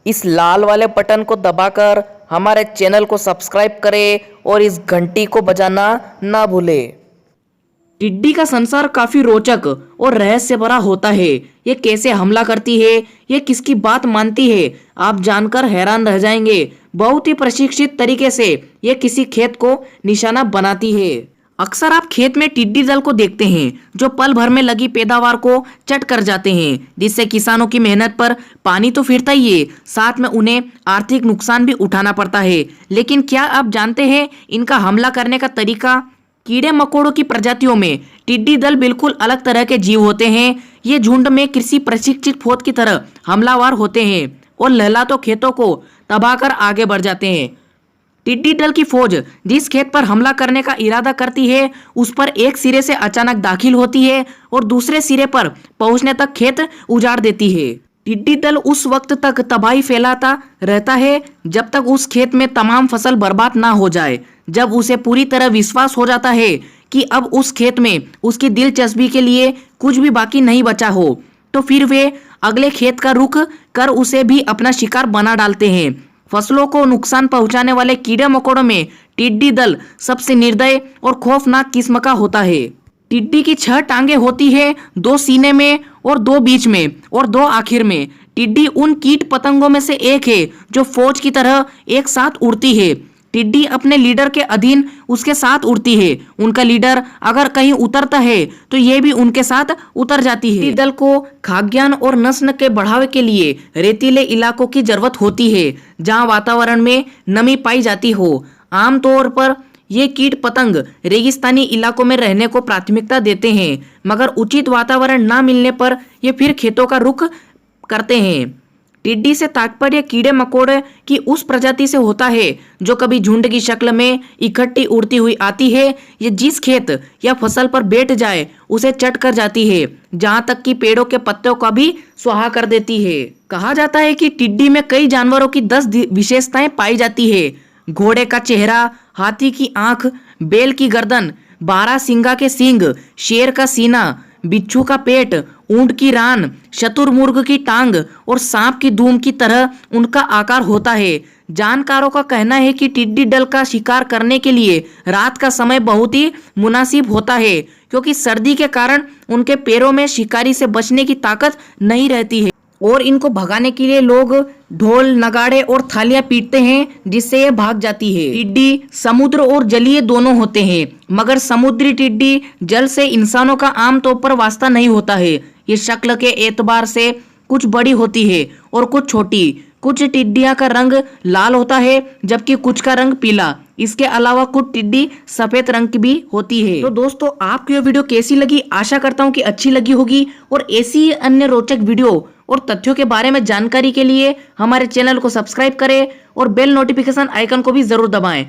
इस लाल वाले बटन को दबाकर हमारे चैनल को सब्सक्राइब करें और इस घंटी को बजाना ना भूलें। टिड्डी का संसार काफी रोचक और रहस्य भरा होता है। ये कैसे हमला करती है, ये किसकी बात मानती है, आप जानकर हैरान रह जाएंगे। बहुत ही प्रशिक्षित तरीके से ये किसी खेत को निशाना बनाती है। अक्सर आप खेत में टिड्डी दल को देखते हैं जो पल भर में लगी पैदावार को चट कर जाते हैं, जिससे किसानों की मेहनत पर पानी तो फिरता ही है, साथ में उन्हें आर्थिक नुकसान भी उठाना पड़ता है। लेकिन क्या आप जानते हैं इनका हमला करने का तरीका? कीड़े मकोड़ों की प्रजातियों में टिड्डी दल बिल्कुल अलग तरह के जीव होते हैं। ये झुंड में कृषि प्रशिक्षित फौज की तरह हमलावर होते हैं और लहलातो खेतों को तबाह कर आगे बढ़ जाते हैं। टिड्डी दल की फौज जिस खेत पर हमला करने का इरादा करती है उस पर एक सिरे से अचानक दाखिल होती है और दूसरे सिरे पर पहुंचने तक खेत उजाड़ देती है। टिड्डी दल उस वक्त तक तबाही फैलाता रहता है जब तक उस खेत में तमाम फसल बर्बाद ना हो जाए। जब उसे पूरी तरह विश्वास हो जाता है कि अब उस खेत में उसकी दिलचस्पी के लिए कुछ भी बाकी नहीं बचा हो, तो फिर वे अगले खेत का रुख कर उसे भी अपना शिकार बना डालते हैं। फसलों को नुकसान पहुंचाने वाले कीड़े मकोड़ों में टिड्डी दल सबसे निर्दयी और खौफनाक किस्म का होता है। टिड्डी की 6 टांगे होती है, 2 सीने में और 2 बीच में और 2 आखिर में। टिड्डी उन कीट पतंगों में से एक है जो फौज की तरह एक साथ उड़ती है। टिड्डी अपने लीडर के अधीन उसके साथ उड़ती है। उनका लीडर अगर कहीं उतरता है तो ये भी उनके साथ उतर जाती है। टिड्डी दल को खाद्यान्न और नस्ल के बढ़ावे के लिए रेतीले इलाकों की जरूरत होती है जहां वातावरण में नमी पाई जाती हो। आमतौर पर ये कीट पतंग रेगिस्तानी इलाकों में रहने को प्राथमिकता देते हैं, मगर उचित वातावरण ना मिलने पर ये फिर खेतों का रुख करते हैं। टिड्डी से तात्पर्य कीड़े मकोड़े की उस प्रजाति से होता है जो कभी झुंड की शक्ल में इकट्ठी उड़ती हुई आती है। ये जिस खेत या फसल पर बैठ जाए उसे चट कर जाती है, जहां तक कि पेड़ों के पत्तों का भी स्वाहा कर देती है। कहा जाता है कि टिड्डी में कई जानवरों की 10 विशेषताएं पाई जाती है। घोड़े का चेहरा, हाथी की आंख, बैल की गर्दन, 12 सींगा के सींग, शेर का सीना, बिच्छू का पेट, ऊंट की रान, शतुरमुर्ग की टांग और सांप की दूम की तरह उनका आकार होता है। जानकारों का कहना है कि टिड्डी दल का शिकार करने के लिए रात का समय बहुत ही मुनासिब होता है, क्योंकि सर्दी के कारण उनके पैरों में शिकारी से बचने की ताकत नहीं रहती है और इनको भगाने के लिए लोग ढोल, नगाड़े और थालियां पीटते हैं, जिससे ये भाग जाती है। टिड्डी समुद्र और जलीय दोनों होते हैं, मगर समुद्री टिड्डी जल से इंसानों का आमतौर पर वास्ता नहीं होता है। ये शक्ल के एतबार से कुछ बड़ी होती है और कुछ छोटी। कुछ टिड्डियां का रंग लाल होता है जबकि कुछ का रंग पीला। इसके अलावा कुछ टिड्डी सफेद रंग की भी होती है। तो दोस्तों, आपको ये वीडियो कैसी लगी? आशा करता हूँ कि अच्छी लगी होगी और ऐसी ही अन्य रोचक वीडियो और तथ्यों के बारे में जानकारी के लिए हमारे चैनल को सब्सक्राइब करें और बेल नोटिफिकेशन आइकन को भी जरूर दबाएं